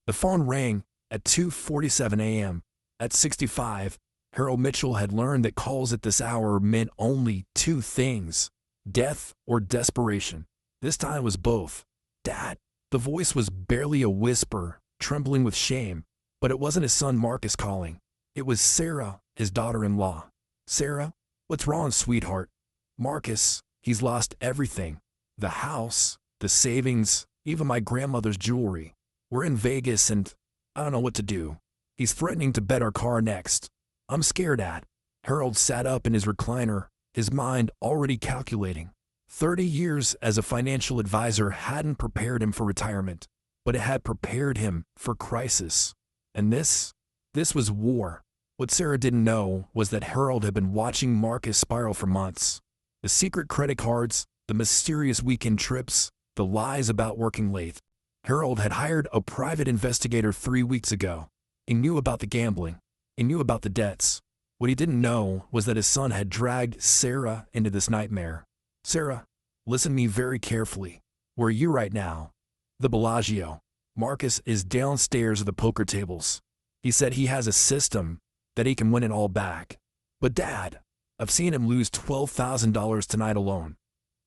The phone rang at 2:47 a.m. At 65, Harold Mitchell had learned that calls at this hour meant only two things: death or desperation. This time was both. "Dad." The voice was barely a whisper, trembling with shame, but it wasn't his son Marcus calling. It was Sarah, his daughter-in-law. "Sarah, what's wrong, sweetheart?" "Marcus, he's lost everything. The house, the savings, even my grandmother's jewelry. We're in Vegas and I don't know what to do. He's threatening to bet our car next. I'm scared, Dad." Harold sat up in his recliner, his mind already calculating. 30 years as a financial advisor hadn't prepared him for retirement, but it had prepared him for crisis. And this was war. What Sarah didn't know was that Harold had been watching Marcus spiral for months. The secret credit cards, the mysterious weekend trips, the lies about working late. Harold had hired a private investigator 3 weeks ago. He knew about the gambling. He knew about the debts. What he didn't know was that his son had dragged Sarah into this nightmare. "Sarah, listen to me very carefully. Where are you right now?" "The Bellagio. Marcus is downstairs at the poker tables. He said he has a system that he can win it all back." "But Dad, I've seen him lose $12,000 tonight alone."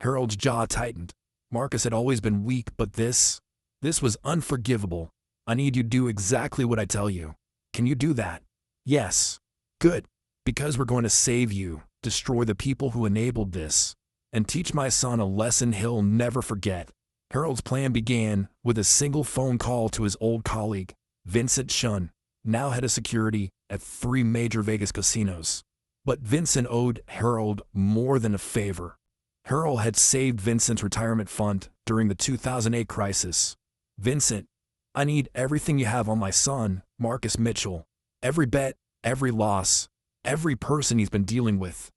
Harold's jaw tightened. Marcus had always been weak, but this was unforgivable. "I need you to do exactly what I tell you. Can you do that?" "Yes." "Good. Because we're going to save you, destroy the people who enabled this, and teach my son a lesson he'll never forget." Harold's plan began with a single phone call to his old colleague, Vincent Shun, now head of security at 3 major Vegas casinos. But Vincent owed Harold more than a favor. Harold had saved Vincent's retirement fund during the 2008 crisis. "Vincent, I need everything you have on my son, Marcus Mitchell. Every bet, every loss, every person he's been dealing with."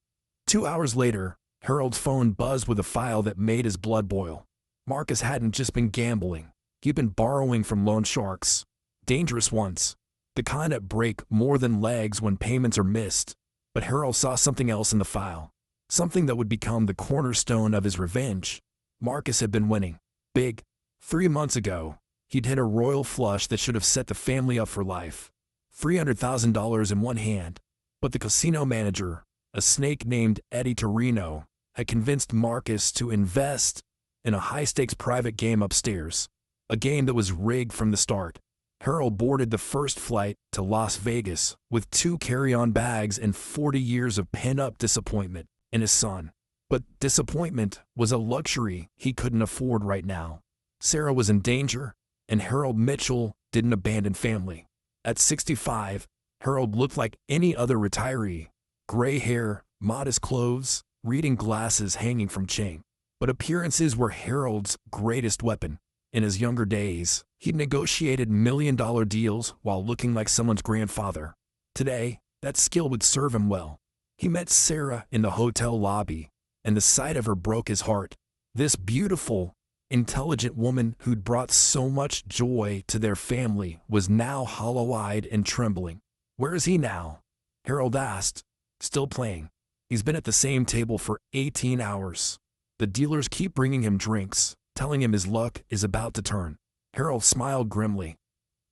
2 hours later, Harold's phone buzzed with a file that made his blood boil. Marcus hadn't just been gambling. He'd been borrowing from loan sharks. Dangerous ones. The kind that break more than legs when payments are missed. But Harold saw something else in the file. Something that would become the cornerstone of his revenge. Marcus had been winning. Big. 3 months ago, he'd hit a royal flush that should have set the family up for life. $300,000 in one hand. But the casino manager, a snake named Eddie Torino, had convinced Marcus to invest in a high-stakes private game upstairs. A game that was rigged from the start. Harold boarded the first flight to Las Vegas with 2 carry-on bags and 40 years of pent-up disappointment in his son. But disappointment was a luxury he couldn't afford right now. Sarah was in danger, and Harold Mitchell didn't abandon family. At 65, Harold looked like any other retiree. Gray hair, modest clothes, reading glasses hanging from chain. But appearances were Harold's greatest weapon. In his younger days, he'd negotiated million-dollar deals while looking like someone's grandfather. Today, that skill would serve him well. He met Sarah in the hotel lobby, and the sight of her broke his heart. This beautiful, intelligent woman who'd brought so much joy to their family was now hollow-eyed and trembling. "Where is he now?" Harold asked. "Still playing. He's been at the same table for 18 hours. The dealers keep bringing him drinks, telling him his luck is about to turn." Harold smiled grimly.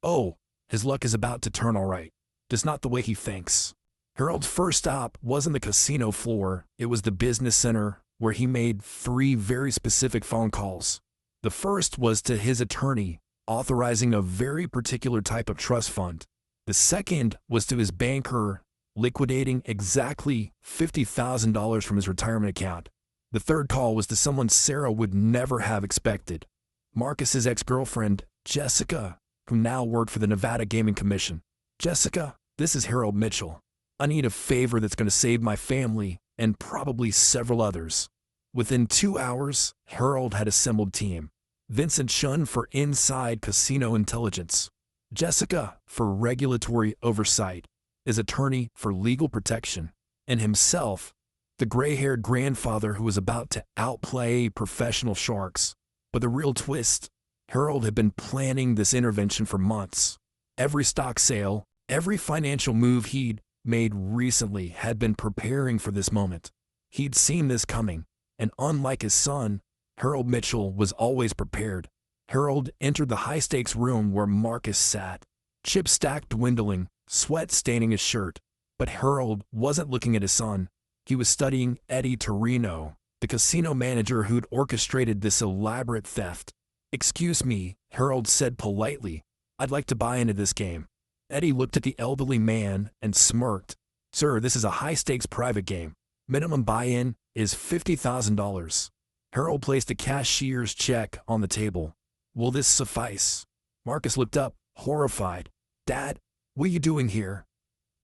"Oh, his luck is about to turn all right. Just not the way he thinks." Harold's first stop wasn't the casino floor, it was the business center, where he made 3 very specific phone calls. The first was to his attorney, authorizing a very particular type of trust fund. The second was to his banker, liquidating exactly $50,000 from his retirement account. The third call was to someone Sarah would never have expected. Marcus's ex-girlfriend, Jessica, who now worked for the Nevada Gaming Commission. "Jessica, this is Harold Mitchell. I need a favor that's going to save my family and probably several others." Within 2 hours, Harold had assembled team. Vincent Shun for inside casino intelligence. Jessica for regulatory oversight. His attorney for legal protection. And himself, the gray-haired grandfather who was about to outplay professional sharks. But the real twist, Harold had been planning this intervention for months. Every stock sale, every financial move he'd made recently had been preparing for this moment. He'd seen this coming, and unlike his son, Harold Mitchell was always prepared. Harold entered the high-stakes room where Marcus sat. Chips stacked dwindling, sweat staining his shirt. But Harold wasn't looking at his son. He was studying Eddie Torino, the casino manager who'd orchestrated this elaborate theft. "Excuse me," Harold said politely. "I'd like to buy into this game." Eddie looked at the elderly man and smirked. "Sir, this is a high-stakes private game. Minimum buy-in is $50,000. Harold placed a cashier's check on the table. "Will this suffice?" Marcus looked up, horrified. "Dad, what are you doing here?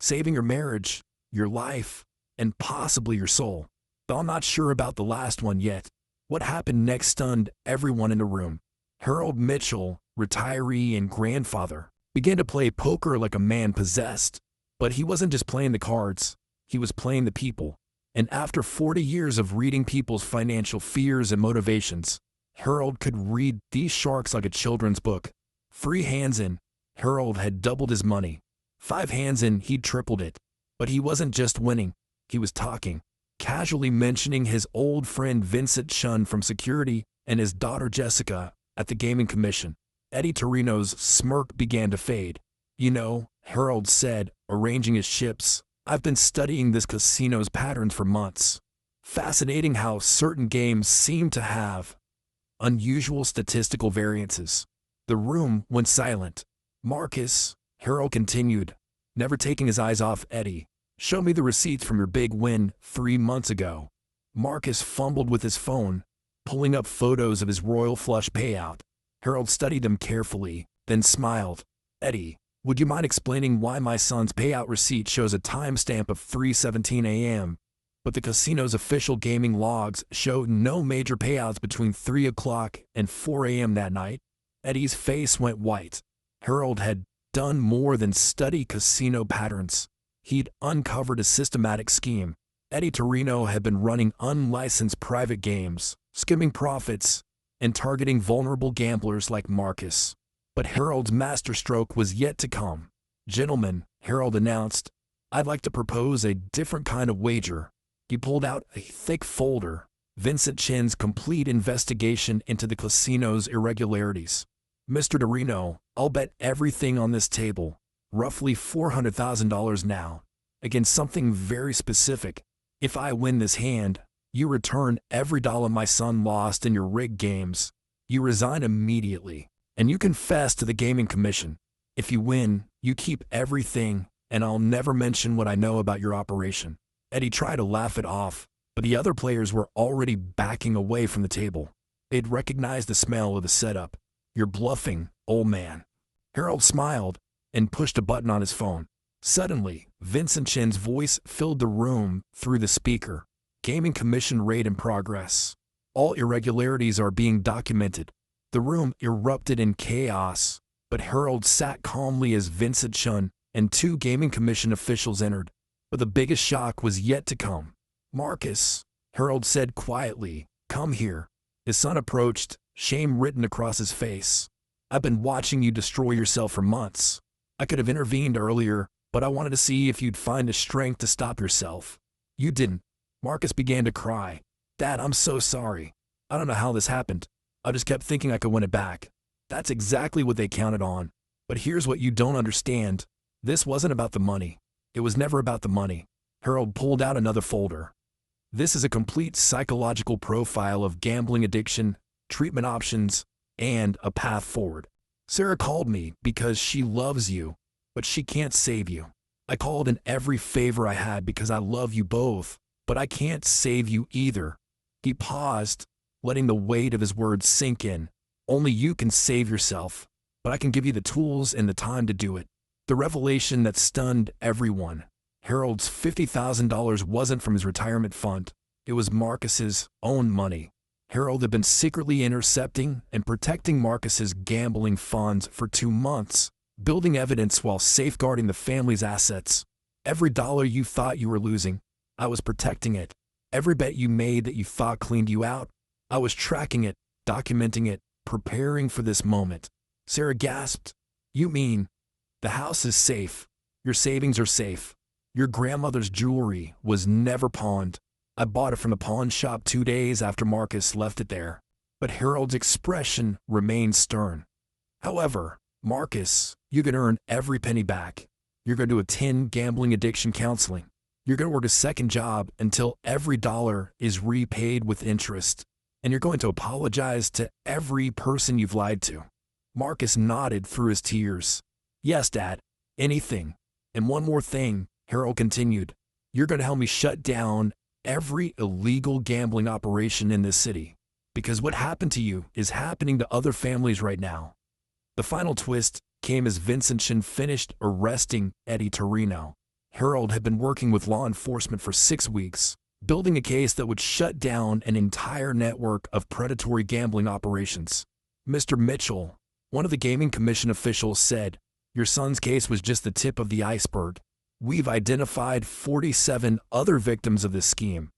Saving your marriage, your life, and possibly your soul." "Though I'm not sure about the last one yet." What happened next stunned everyone in the room. Harold Mitchell, retiree and grandfather, began to play poker like a man possessed. But he wasn't just playing the cards, he was playing the people. And after 40 years of reading people's financial fears and motivations, Harold could read these sharks like a children's book. 3 hands in, Harold had doubled his money. 5 hands in, he'd tripled it. But he wasn't just winning, he was talking, casually mentioning his old friend Vincent Shun from security and his daughter Jessica at the gaming commission. Eddie Torino's smirk began to fade. "You know," Harold said, arranging his chips, "I've been studying this casino's patterns for months. Fascinating how certain games seem to have unusual statistical variances." The room went silent. "Marcus," Harold continued, never taking his eyes off Eddie, "show me the receipts from your big win 3 months ago." Marcus fumbled with his phone, pulling up photos of his Royal Flush payout. Harold studied them carefully, then smiled. "Eddie, would you mind explaining why my son's payout receipt shows a timestamp of 3:17 a.m., but the casino's official gaming logs show no major payouts between 3 o'clock and 4 a.m. that night?" Eddie's face went white. Harold had done more than study casino patterns. He'd uncovered a systematic scheme. Eddie Torino had been running unlicensed private games, skimming profits, and targeting vulnerable gamblers like Marcus. But Harold's masterstroke was yet to come. "Gentlemen," Harold announced, "I'd like to propose a different kind of wager." He pulled out a thick folder, Vincent Chin's complete investigation into the casino's irregularities. "Mr. Torino, I'll bet everything on this table, roughly $400,000 now, against something very specific. If I win this hand, you return every dollar my son lost in your rigged games. You resign immediately, and you confess to the gaming commission. If you win, you keep everything, and I'll never mention what I know about your operation." Eddie tried to laugh it off, but the other players were already backing away from the table. They'd recognized the smell of the setup. "You're bluffing, old man." Harold smiled and pushed a button on his phone. Suddenly, Vincent Chin's voice filled the room through the speaker. "Gaming commission raid in progress. All irregularities are being documented." The room erupted in chaos, but Harold sat calmly as Vincent Shun and 2 gaming commission officials entered. But the biggest shock was yet to come. "Marcus," Harold said quietly, "come here." His son approached, shame written across his face. "I've been watching you destroy yourself for months. I could have intervened earlier, but I wanted to see if you'd find the strength to stop yourself. You didn't." Marcus began to cry. "Dad, I'm so sorry. I don't know how this happened. I just kept thinking I could win it back." "That's exactly what they counted on. But here's what you don't understand. This wasn't about the money. It was never about the money." Harold pulled out another folder. "This is a complete psychological profile of gambling addiction, treatment options, and a path forward. Sarah called me because she loves you, but she can't save you. I called in every favor I had because I love you both, but I can't save you either." He paused, letting the weight of his words sink in. "Only you can save yourself, but I can give you the tools and the time to do it." The revelation that stunned everyone. Harold's $50,000 wasn't from his retirement fund. It was Marcus's own money. Harold had been secretly intercepting and protecting Marcus's gambling funds for 2 months, building evidence while safeguarding the family's assets. "Every dollar you thought you were losing, I was protecting it. Every bet you made that you thought cleaned you out, I was tracking it, documenting it, preparing for this moment." Sarah gasped. "You mean the house is safe? Your savings are safe? Your grandmother's jewelry was never pawned? I bought it from the pawn shop 2 days after Marcus left it there." But Harold's expression remained stern. However, Marcus, you can earn every penny back. You're going to attend gambling addiction counseling. You're going to work a second job until every dollar is repaid with interest. And you're going to apologize to every person you've lied to. Marcus nodded through his tears. Yes, Dad, anything. And one more thing, Harold continued. You're going to help me shut down every illegal gambling operation in this city. Because what happened to you is happening to other families right now. The final twist came as Vincent Shin finished arresting Eddie Torino. Harold had been working with law enforcement for 6 weeks, building a case that would shut down an entire network of predatory gambling operations. Mr. Mitchell, one of the Gaming Commission officials, said, "Your son's case was just the tip of the iceberg. We've identified 47 other victims of this scheme."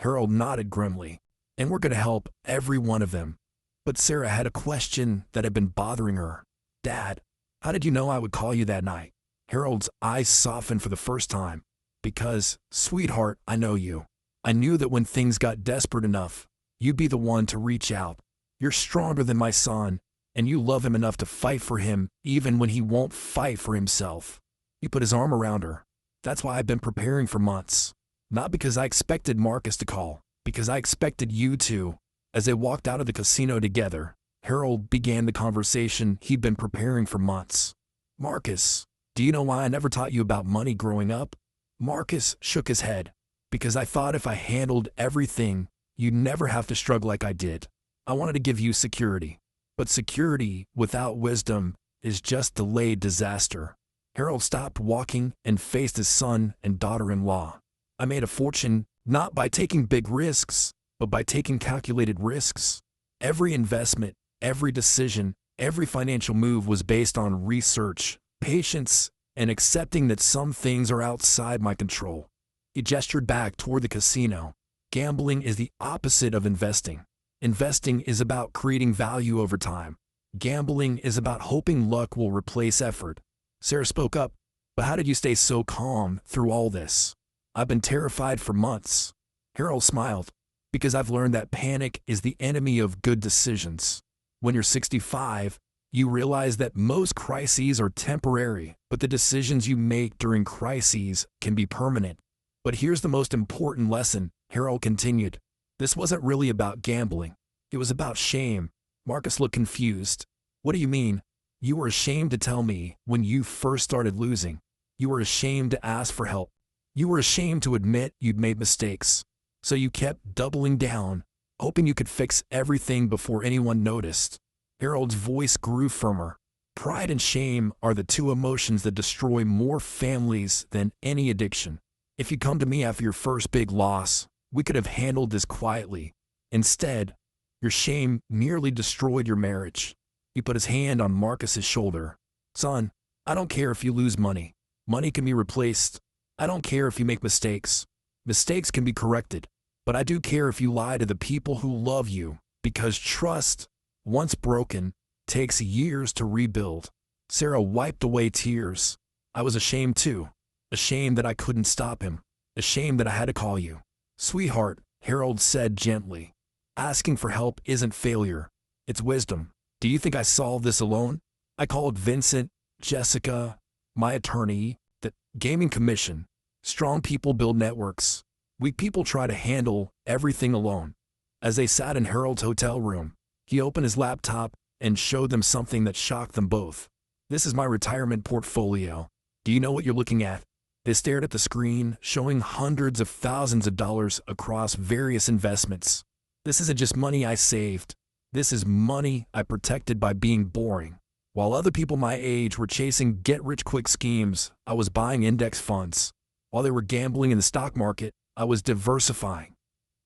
Harold nodded grimly. "And we're going to help every one of them." But Sarah had a question that had been bothering her. "Dad, how did you know I would call you that night?" Harold's eyes softened for the first time. "Because, sweetheart, I know you. I knew that when things got desperate enough, you'd be the one to reach out. You're stronger than my son, and you love him enough to fight for him even when he won't fight for himself." He put his arm around her. "That's why I've been preparing for months. Not because I expected Marcus to call, because I expected you to." As they walked out of the casino together, Harold began the conversation he'd been preparing for months. "Marcus, do you know why I never taught you about money growing up?" Marcus shook his head. "Because I thought if I handled everything, you'd never have to struggle like I did. I wanted to give you security. But security without wisdom is just delayed disaster." Harold stopped walking and faced his son and daughter-in-law. "I made a fortune not by taking big risks, but by taking calculated risks. Every investment, every decision, every financial move was based on research, patience, and accepting that some things are outside my control." He gestured back toward the casino. "Gambling is the opposite of investing. Investing is about creating value over time. Gambling is about hoping luck will replace effort." Sarah spoke up. "But how did you stay so calm through all this?" "I've been terrified for months." Harold smiled. "Because I've learned that panic is the enemy of good decisions. When you're 65, you realize that most crises are temporary, but the decisions you make during crises can be permanent." "But here's the most important lesson," Harold continued. "This wasn't really about gambling. It was about shame." Marcus looked confused. "What do you mean?" "You were ashamed to tell me when you first started losing. You were ashamed to ask for help. You were ashamed to admit you'd made mistakes. So you kept doubling down, hoping you could fix everything before anyone noticed." Harold's voice grew firmer. "Pride and shame are the two emotions that destroy more families than any addiction. If you come to me after your first big loss, we could have handled this quietly. Instead, your shame nearly destroyed your marriage." He put his hand on Marcus's shoulder. "Son, I don't care if you lose money. Money can be replaced. I don't care if you make mistakes. Mistakes can be corrected. But I do care if you lie to the people who love you, because trust, once broken, takes years to rebuild." Sarah wiped away tears. "I was ashamed too. Ashamed that I couldn't stop him. Ashamed that I had to call you." "Sweetheart," Harold said gently, "asking for help isn't failure. It's wisdom. Do you think I solved this alone? I called Vincent, Jessica, my attorney, the Gaming Commission. Strong people build networks. Weak people try to handle everything alone." As they sat in Harold's hotel room, he opened his laptop and showed them something that shocked them both. "This is my retirement portfolio. Do you know what you're looking at?" They stared at the screen, showing hundreds of thousands of dollars across various investments. "This isn't just money I saved. This is money I protected by being boring. While other people my age were chasing get-rich-quick schemes, I was buying index funds. While they were gambling in the stock market, I was diversifying."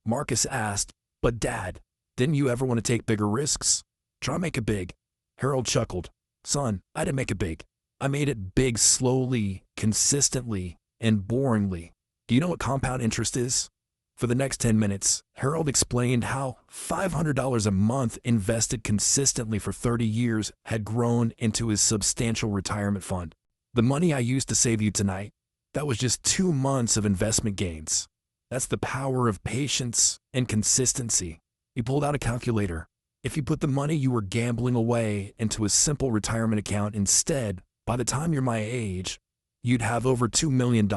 Marcus asked, "But Dad, didn't you ever want to take bigger risks? Try make it big." Harold chuckled. "Son, I didn't make it big. I made it big slowly, consistently, and boringly. Do you know what compound interest is?" For the next 10 minutes, Harold explained how $500 a month invested consistently for 30 years had grown into his substantial retirement fund. "The money I used to save you tonight, that was just 2 months of investment gains. That's the power of patience and consistency." He pulled out a calculator. If you put the money you were gambling away into a simple retirement account instead, by the time you're my age, you'd have over $2 million.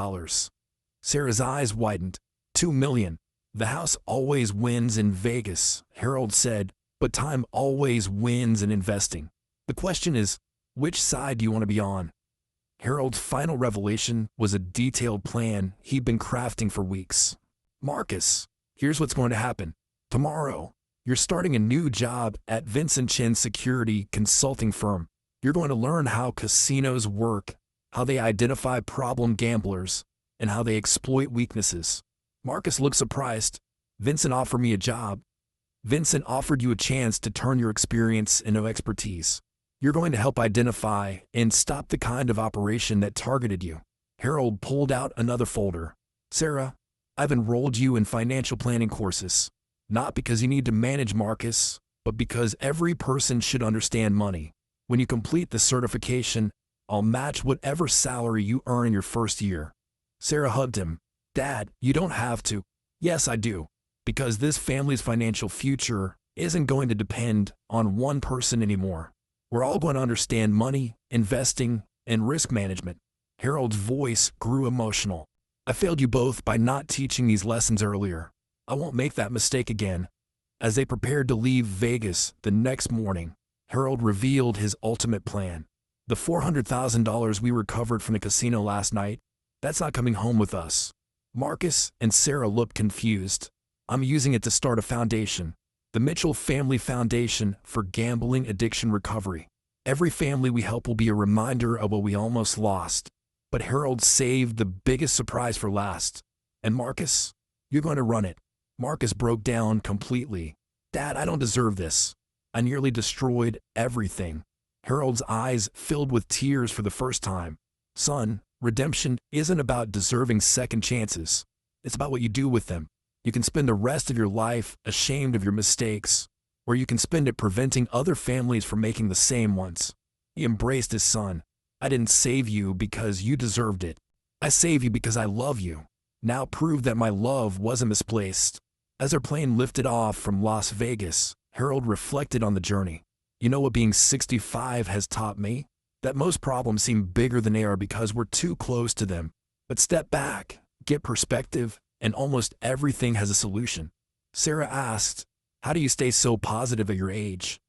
Sarah's eyes widened. $2 million. The house always wins in Vegas, Harold said, but time always wins in investing. The question is, which side do you want to be on? Harold's final revelation was a detailed plan he'd been crafting for weeks. Marcus, here's what's going to happen. Tomorrow, you're starting a new job at Vincent Chin's security consulting firm. You're going to learn how casinos work, how they identify problem gamblers, and how they exploit weaknesses. Marcus looked surprised. Vincent offered me a job. Vincent offered you a chance to turn your experience into expertise. You're going to help identify and stop the kind of operation that targeted you. Harold pulled out another folder. Sarah, I've enrolled you in financial planning courses, not because you need to manage Marcus, but because every person should understand money. When you complete the certification, I'll match whatever salary you earn in your first year. Sarah hugged him. Dad, you don't have to. Yes, I do. Because this family's financial future isn't going to depend on one person anymore. We're all going to understand money, investing, and risk management. Harold's voice grew emotional. I failed you both by not teaching these lessons earlier. I won't make that mistake again. As they prepared to leave Vegas the next morning, Harold revealed his ultimate plan. The $400,000 we recovered from the casino last night, that's not coming home with us. Marcus and Sarah looked confused. I'm using it to start a foundation. The Mitchell Family Foundation for Gambling Addiction Recovery. Every family we help will be a reminder of what we almost lost. But Harold saved the biggest surprise for last. And Marcus, you're going to run it. Marcus broke down completely. Dad, I don't deserve this. I nearly destroyed everything. Harold's eyes filled with tears for the first time. Son, redemption isn't about deserving second chances. It's about what you do with them. You can spend the rest of your life ashamed of your mistakes, or you can spend it preventing other families from making the same ones. He embraced his son. I didn't save you because you deserved it. I saved you because I love you. Now prove that my love wasn't misplaced. As their plane lifted off from Las Vegas, Harold reflected on the journey. You know what being 65 has taught me? That most problems seem bigger than they are because we're too close to them. But step back, get perspective, and almost everything has a solution. Sarah asked, how do you stay so positive at your age?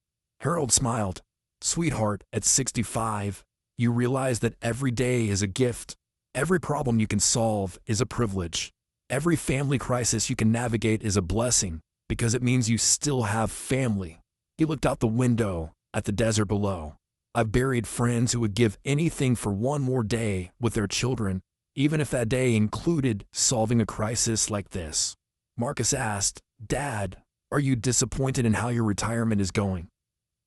Harold smiled. Sweetheart, at 65, you realize that every day is a gift. Every problem you can solve is a privilege. Every family crisis you can navigate is a blessing because it means you still have family. He looked out the window at the desert below. I've buried friends who would give anything for one more day with their children, even if that day included solving a crisis like this. Marcus asked, Dad, are you disappointed in how your retirement is going?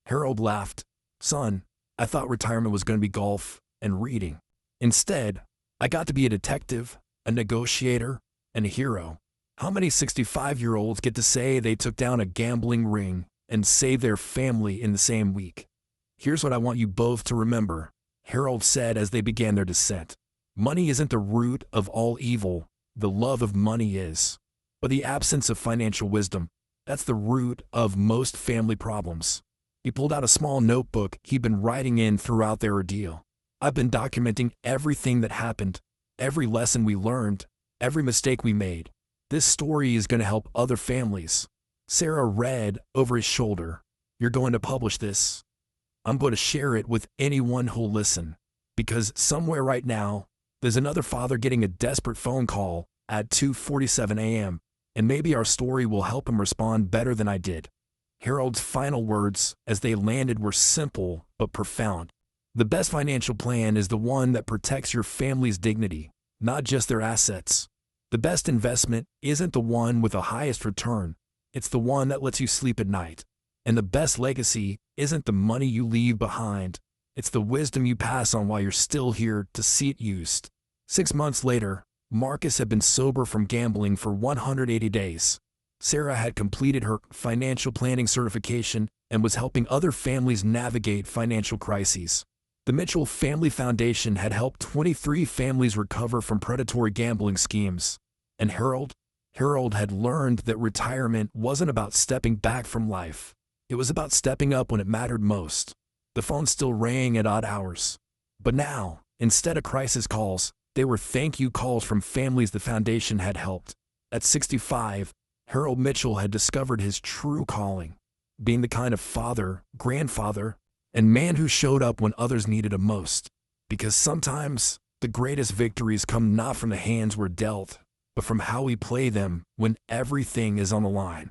Harold laughed. Son, I thought retirement was going to be golf and reading. Instead, I got to be a detective, a negotiator, and a hero. How many 65-year-olds get to say they took down a gambling ring and saved their family in the same week? Here's what I want you both to remember, Harold said as they began their descent. Money isn't the root of all evil, the love of money is. But the absence of financial wisdom, that's the root of most family problems. He pulled out a small notebook he'd been writing in throughout their ordeal. I've been documenting everything that happened, every lesson we learned, every mistake we made. This story is going to help other families. Sarah read over his shoulder. You're going to publish this. I'm going to share it with anyone who'll listen. Because somewhere right now, there's another father getting a desperate phone call at 2:47 a.m., and maybe our story will help him respond better than I did. Harold's final words as they landed were simple but profound. The best financial plan is the one that protects your family's dignity, not just their assets. The best investment isn't the one with the highest return. It's the one that lets you sleep at night. And the best legacy isn't the money you leave behind. It's the wisdom you pass on while you're still here to see it used. 6 months later, Marcus had been sober from gambling for 180 days. Sarah had completed her financial planning certification and was helping other families navigate financial crises. The Mitchell Family Foundation had helped 23 families recover from predatory gambling schemes. And Harold had learned that retirement wasn't about stepping back from life. It was about stepping up when it mattered most. The phone still rang at odd hours. But now, instead of crisis calls, they were thank you calls from families the foundation had helped. At 65, Harold Mitchell had discovered his true calling, being the kind of father, grandfather, and man who showed up when others needed him most. Because sometimes, the greatest victories come not from the hands we're dealt, but from how we play them when everything is on the line.